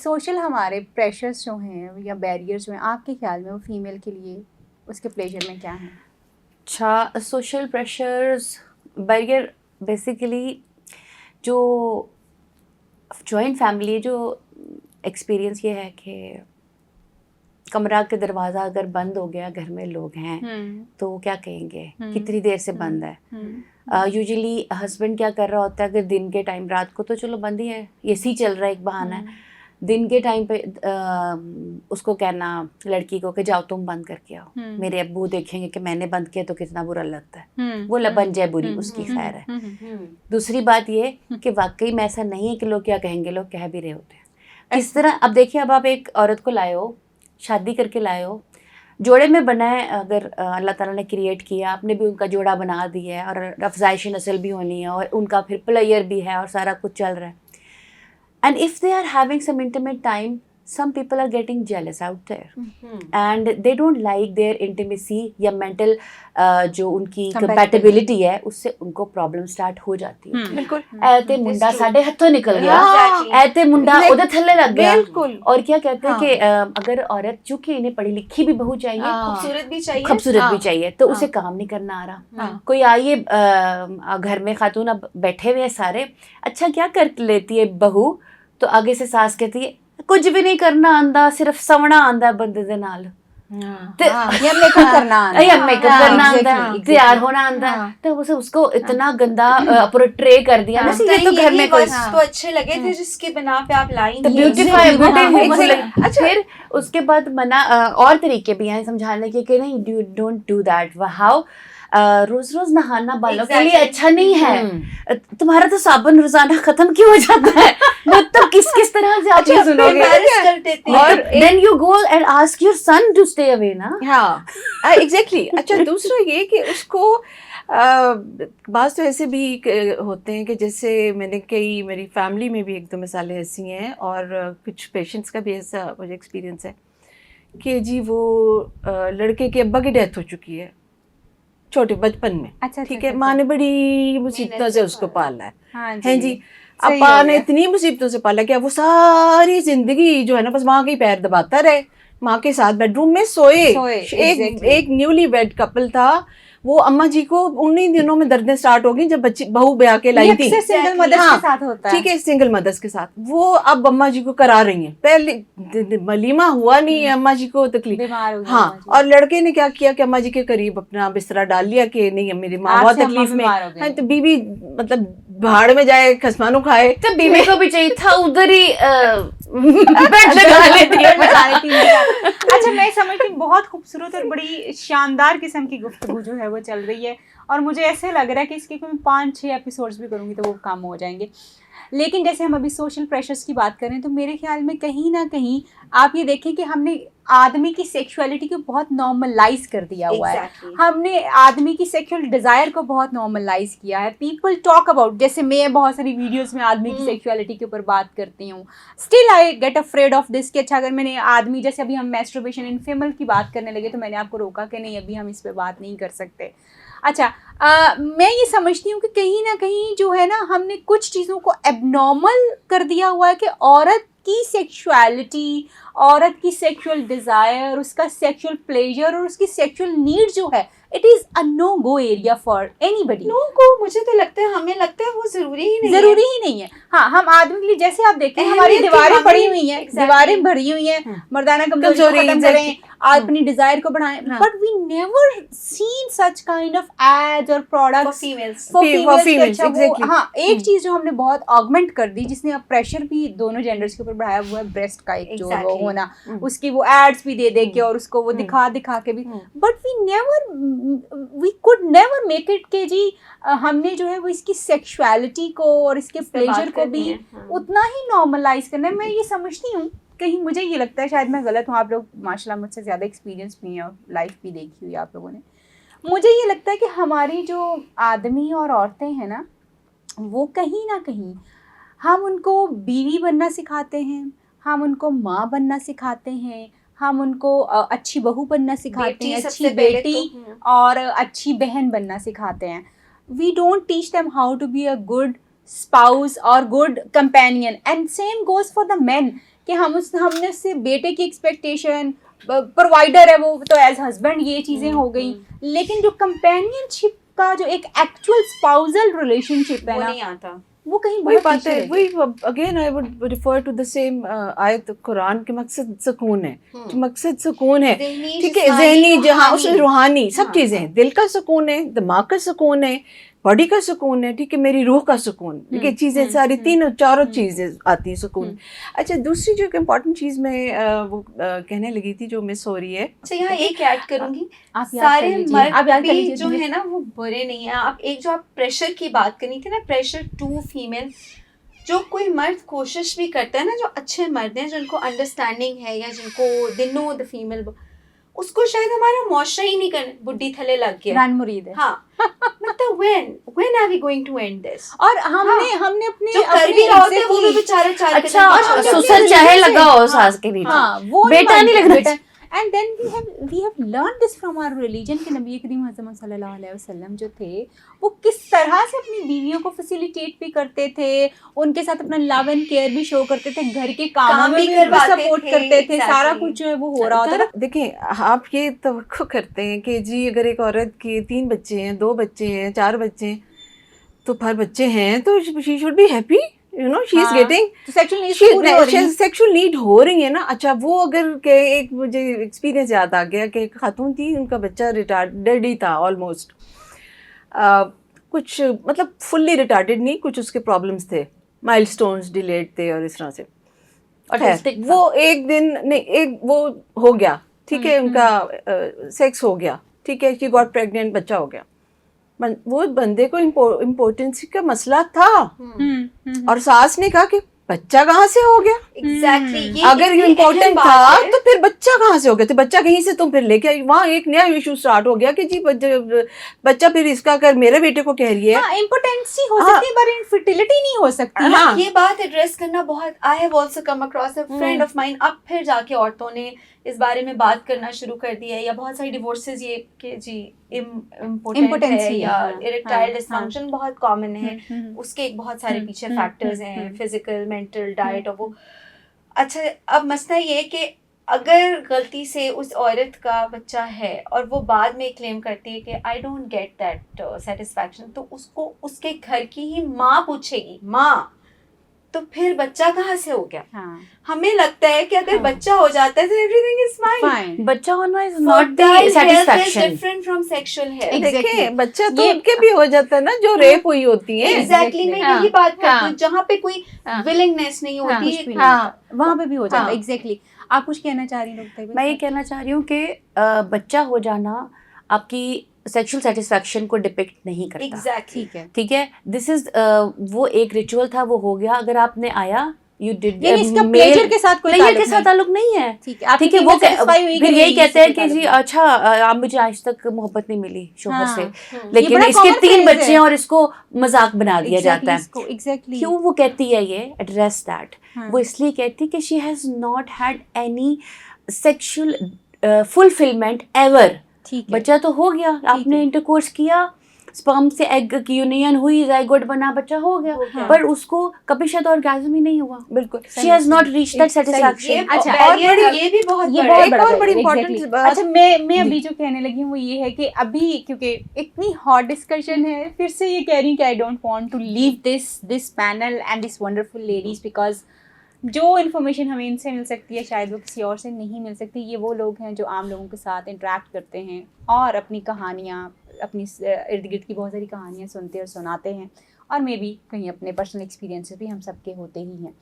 Social ہمارے pressures جو ہیں یا بیریئرز جو ہیں آپ کے خیال میں وہ فیمیل کے لیے اس کے پلیجر میں کیا ہیں؟ اچھا، سوشل پریشرز بیریئر بیسیکلی جو جوائنٹ فیملی جو ایکسپیرئنس یہ ہے کہ کمرہ کے دروازہ اگر بند ہو گیا، گھر میں لوگ ہیں تو وہ کیا کہیں گے کتنی دیر سے بند ہے. یوزلی ہسبینڈ کیا کر رہا ہوتا ہے اگر دن کے ٹائم، رات کو تو چلو بند ہی ہے، اے سی چل رہا ہے، ایک بہانہ ہے. دن کے ٹائم پہ اس کو کہنا لڑکی کو کہ جاؤ تم بند کر کے آؤ، میرے ابو دیکھیں گے کہ میں نے بند کیا تو کتنا برا لگتا ہے، وہ بن جائے بری، اس کی خیر ہے. دوسری بات یہ کہ واقعی میں ایسا نہیں ہے کہ لوگ کیا کہیں گے، لوگ کہہ بھی رہے ہوتے ہیں. کس طرح اب دیکھیے، اب آپ ایک عورت کو لائے ہو، شادی کر کے لائے ہو، جوڑے میں بنا ہے، اگر اللہ تعالیٰ نے کریٹ کیا، آپ نے بھی ان کا جوڑا بنا دیا ہے، اور افزائش نسل بھی ہونی ہے، اور ان کا پھر پلیئر بھی ہے، اور سارا کچھ چل رہا ہے. And if they are having some intimate time, some people are getting jealous out there. And they don't like their intimacy یا mental جو ان کی compatibility ہے، اس سے ان کو problem start ہو جاتی ہے. بالکل ایتے منڈا ساڑھے ہتھوں نکل گیا، ایتے منڈا ادھر تھلے لگ گیا. اور کیا کہتے ہیں کہ اگر عورت چونکہ انہیں پڑھی لکھی بھی بہو چاہیے، خوبصورت بھی چاہیے، تو اسے کام نہیں کرنا آ رہا. کوئی آئیے گھر میں خاتون اب بیٹھے ہوئے سارے، اچھا کیا کر لیتی ہے بہو، تو آگے سے ساس کہتی ہے کچھ بھی نہیں کرنا آندا، صرف سونا آندا ہے بندے دے نال، یا میک اپ کرنا آندا، تیار ہونا آندا. تو اس کو اتنا گندا پورٹرے کر دیا نا، یہ تو گھر میں کوئی تو اچھے لگے تھے جس کے بنا پہ آپ لائی. پھر اس کے بعد منع اور طریقے بھی ہیں سمجھانے کے کہ نہیں، you don't do that. How روز روز نہانا بالوں کے لیے اچھا نہیں ہے. تمہارا تو صابن روزانہ ختم کیوں ہو جاتا ہے؟ مطلب کس طرح سے آپ یہ سنو گے، اور then you go and ask your son to stay away نا. ہاں ایگزیکٹلی. اچھا دوسرا یہ کہ اس کو بعض تو ایسے بھی ہوتے ہیں کہ جیسے میں نے میری فیملی میں بھی ایک دو مثالیں ایسی ہیں، اور کچھ پیشنٹس کا بھی ایسا مجھے ایکسپیرینس ہے کہ جی وہ لڑکے کے ابا کی ڈیتھ ہو چکی ہے چھوٹے بچپن میں. اچھا ٹھیک ہے، ماں نے بڑی مصیبتوں سے اس کو پالا ہے جی. ابا نے اتنی مصیبتوں سے پالا کہ اب وہ ساری زندگی جو ہے نا بس ماں کے ہی پیر دباتا رہے، ماں کے ساتھ بیڈ روم میں سوئے. ایک نیولی ویڈ کپل تھا، وہ اماں جی کو انہی دنوں میں دردیں سٹارٹ ہو گئی جب بہو بیاہ کے لائی تھی. سنگل مدرس کے ساتھ ہوتا ہے، ٹھیک ہے، سنگل مدرس کے ساتھ. وہ اب اماں جی کو کرا رہی ہیں، پہلے ولیمہ ہوا نہیں ہے، اماں جی کو تکلیف. ہاں، اور لڑکے نے کیا کیا کہ اماں جی کے قریب اپنا بستر ڈال لیا کہ نہیں میری ماں بہت تکلیف میں ہے. تو بیوی مطلب بھاڑ میں جائے کھسمانو کھائے، تو بیوی کو بھی چاہیے تھا ادھر ہی بیڈ لگا لیتی ہے. اچھا میں سمجھتی ہوں بہت خوبصورت اور بڑی شاندار قسم کی گفتگو جو ہے وہ چل رہی ہے، اور مجھے ایسے لگ رہا ہے کہ اس کے کوئی 5-6 ایپیسوڈز بھی کروں گی تو وہ کام ہو جائیں گے. لیکن جیسے ہم ابھی سوشل پریشرز کی بات کریں تو میرے خیال میں کہیں نہ کہیں آپ یہ دیکھیں کہ ہم نے آدمی کی سیکشولیٹی کو بہت نارملائز کر دیا ہوا ہے. ہم نے آدمی کی سیکشل ڈیزائر کو بہت نارملائز کیا ہے. پیپل ٹاک اباؤٹ، جیسے میں بہت ساری ویڈیوز میں آدمی کی سیکشولیٹی کے اوپر بات کرتی ہوں. Still I get afraid of this کہ اچھا اگر میں نے آدمی، جیسے ابھی ہم میسٹربیشن ان فیمل کی بات کرنے لگے تو میں نے آپ کو روکا کہ نہیں ابھی ہم اس پہ بات نہیں کر سکتے. اچھا میں یہ سمجھتی ہوں کہ کہیں نہ کہیں جو ہے نا ہم نے کچھ چیزوں کو ایب نارمل کر دیا ہوا ہے کہ عورت کی سیکشولیٹی، عورت کی سیکشول ڈیزائر، اس کا سیکشول پلیجر اور اس کی سیکشول نیڈ جو ہے it is a no go area for anybody. No go مجھے تو لگتا ہے، ہمیں لگتا ہے وہ ضروری ہی نہیں ہے. ہاں ہم آدمی کے لیے جیسے آپ دیکھیں ہماری دیواریں پڑی ہوئی ہیں، دیواریں بھری ہوئی ہیں، مردانہ کمزوری ختم کریں، اپنی ڈیزائر کو بڑھائیں، but we never seen such kind of ads اور پروڈکٹس فار فیمیلز. ہاں ایک چیز جو ہم نے بہت آگمنٹ کر دی جس نے اب پریشر بھی دونوں جینڈرز کے اوپر بڑھایا ہوا ہے، بریسٹ کا ایک جو ہونا، اس کی وہ ایڈز بھی دے کے اور اس کو وہ دکھا کے بھی. But we could never make it کہ جی ہم نے جو ہے وہ اس کی سیکشوالٹی کو اور اس کے پلیجر کو بھی اتنا ہی نارملائز کرنا ہے. میں یہ سمجھتی ہوں کہیں مجھے یہ لگتا ہے شاید میں غلط ہوں، آپ لوگ ماشاء اللہ مجھ سے زیادہ ایکسپیرینس بھی ہیں اور لائف بھی دیکھی ہوئی آپ لوگوں نے. مجھے یہ لگتا ہے کہ ہماری جو آدمی اور عورتیں ہیں نا وہ کہیں نہ کہیں ہم ان کو بیوی بننا سکھاتے ہیں، ہم ان کو ماں بننا سکھاتے ہیں، ہم ان کو اچھی بہو بننا سکھاتے ہیں، اچھی بیٹی اور اچھی بہن بننا سکھاتے ہیں. We don't teach them how to be a good spouse اور good companion. And same goes for the man کہ ہم نے اس سے بیٹے کی ایکسپیکٹیشن، پرووائڈر ہے وہ تو ایز ہسبینڈ یہ چیزیں ہو گئیں، لیکن جو کمپینین شپ کا جو ایک ایکچوئل اسپاؤزل ریلیشن شپ ہے وہ نا، نہیں آتا. وہ کہیں وہی بہت بات پیچھے ہے. رہ گئی. وہی again I would refer to the same آیت قرآن کے مقصد سکون ہے. مقصد سکون ہے، ٹھیک ہے، ذہنی جہاں اس روحانی سب چیزیں ہیں. دل کا سکون ہے، دماغ کا سکون ہے، باڈی کا سکون ہے، ٹھیک ہے، میری روح کا سکون. ٹھیک ہے، چیزیں ساری تینوں چاروں چیزیں آتی ہیں سکون. اچھا دوسری جو امپورٹنٹ چیز میں وہ کہنے لگی تھی جو مس ہو رہی ہے، اچھا یہاں ایک ایڈ کروں گی، آپ یاد سارے کر لیجیے، آپ یاد مرد کر بھی لیجیے جو ہے نا وہ برے نہیں ہیں. آپ ایک جو آپ پریشر کی بات کرنی تھی نا، پریشر ٹو فیمیل، جو کوئی مرد کوشش بھی کرتا ہے نا، جو اچھے مرد ہیں جن کو انڈرسٹینڈنگ ہے یا جن کو دے نو دا فیمیل، اس کو شاید ہمارا معاشرہ ہی نہیں کرنا، بڈھی تھلے لگ گیا. ران مرید ہے. ہاں مطلب when are we going to end this؟ اور ہم نے اپنے جو کر بھی رہا ہوتا ہے وہ بھی بیچارہ چار قدم اچھا پیچھے ہو جاتا ہے. سسر چاہے لگا ہو ساس کے نیچے، ہاں وہ بیٹا نہیں لگنا. And then we have learn this from our religion کہ نبی کریم حضرت صلی اللہ علیہ وسلم جو تھے وہ کس طرح سے اپنی بیویوں کو فیسیلیٹیٹ بھی کرتے تھے، ان کے ساتھ اپنا لو اینڈ کیئر بھی شو کرتے تھے، گھر کے کاموں میں بھی سپورٹ کرتے تھے، سارا کچھ جو ہے وہ ہو رہا ہوتا تھا. دیکھیں آپ یہ توقع کرتے ہیں کہ جی اگر ایک عورت کے 3 بچے ہیں، 2 بچے ہیں، 4 بچے ہیں، تو پر بچے ہیں تو she should be happy, you know she is getting sexual need ہو رہی ہے نا. اچھا وہ اگر کہ ایک مجھے ایکسپیرینس یاد آ گیا کہ ایک خاتون تھی، ان کا بچہ ریٹارڈڈ ہی تھا آلموسٹ، کچھ مطلب فلی ریٹارڈڈ نہیں، کچھ اس کے پرابلمس تھے، مائل اسٹونس ڈیلیڈ تھے اور اس طرح سے. وہ ایک دن نہیں، ایک وہ ہو گیا، ٹھیک ہے، ان کا سیکس ہو گیا، ٹھیک ہے، شی گاٹ پریگنینٹ، بچہ ہو گیا. وہ بندے کو امپورٹنس کا مسئلہ تھا، اور ساس نے کہا کہ بچہ کہاں سے ہو گیا. ایگزیکٹلی، اگر یہ امپورٹنٹ تھا تو پھر بچہ کہاں سے ہو گیا؟ تو بچہ کہیں سے تم پھر لے کے آئی. وہاں ایک نیا ایشو اسٹارٹ ہو گیا کہ جی بچہ پھر اس کا اگر میرے بیٹے کو کہہ رہی ہے امپوٹنسی ہو سکتی ہے پر انفرٹیلٹی نہیں ہو سکتی. یہ بات ایڈریس کرنا بہت، I have also come across a friend of mine. اب پھر جا کے عورتوں نے اس بارے میں بات کرنا شروع کر دیا ہے، یا بہت ساری ڈیورسز یہ کہ جی امپوٹنٹ ہے یا اریکٹائل ڈسفنکشن بہت کامن ہے، اس کے بہت سارے پیچھے فیکٹرز ہیں، فزیکل، مینٹل، ڈائٹ اور وہ. اچھا اب مسئلہ یہ کہ اگر غلطی سے اس عورت کا بچہ ہے اور وہ بعد میں کلیم کرتی ہے کہ I don't get that satisfaction, تو اس کو اس کے گھر کی ہی ماں پوچھے گی، ماں تو پھر بچہ کہاں سے ہو گیا. ہمیں لگتا ہے کہ اگر بچہ ہو جاتا ہے تو ایوری تھنگ از فائن. بچہ ہونا is not the satisfaction, different from sexual health. دیکھیں بچہ تو ان کے بھی ہو جاتا ہے نا جو ریپ ہوئی ہوتی ہیں. ایگزیکٹلی میں یہی بات کرتی ہوں، جہاں پہ کوئی ولنگنیس نہیں ہوتی وہاں پہ بھی ہو جاتا ہے. ایگزیکٹلی. آپ کچھ کہنا چاہ رہی ہیں؟ میں یہ کہنا چاہ رہی ہوں کہ بچہ ہو جانا آپ کی سیکشل سیٹسفیکشن کو ڈپکٹ نہیں کرتا. ایگزیکٹلی. ٹھیک ہے، دس از وہ ایک ریچول تھا، وہ ہو گیا. اگر آپ نے آیا یو ڈڈ، اس کا پلیجر کے ساتھ کوئی پلیجر کے ساتھ تعلق نہیں ہے. ٹھیک ہے، وہ پھر یہی کہتے ہیں کہ جی اچھا آپ مجھے آج تک محبت نہیں ملی شوہر سے، لیکن اس کے 3 بچے ہیں اور اس کو مذاق بنا دیا جاتا ہے. کیوں وہ کہتی ہے یہ ایڈریس دیٹ؟ وہ اس لیے کہتی کہ she has not had any sexual fulfilment ever. بچہ تو ہو گیا، آپ نے انٹرکورس کیا، سپرم سے ایگ کی یونین ہوئی، زائگوٹ بنا، بچہ ہو گیا، پر اس کو کبھی شاید orgasm ہی نہیں ہوا. بالکل she has not reached that satisfaction. یہ بھی بہت بڑی امپورٹنٹ بات. اچھا میں ابھی جو کہنے لگی ہوں وہ یہ ہے کہ ابھی کیونکہ اتنی ہاٹ ڈسکشن ہے، پھر سے یہ کہہ رہی ہوں کہ I don't want to leave this panel and this wonderful ladies, because جو انفارمیشن ہمیں ان سے مل سکتی ہے شاید وہ کسی اور سے نہیں مل سکتی. یہ وہ لوگ ہیں جو عام لوگوں کے ساتھ انٹریکٹ کرتے ہیں اور اپنی کہانیاں، اپنی ارد گرد کی بہت ساری کہانیاں سنتے اور سناتے ہیں، اور میں بھی کہیں اپنے پرسنل ایکسپیرینسز بھی ہم سب کے ہوتے ہی ہیں.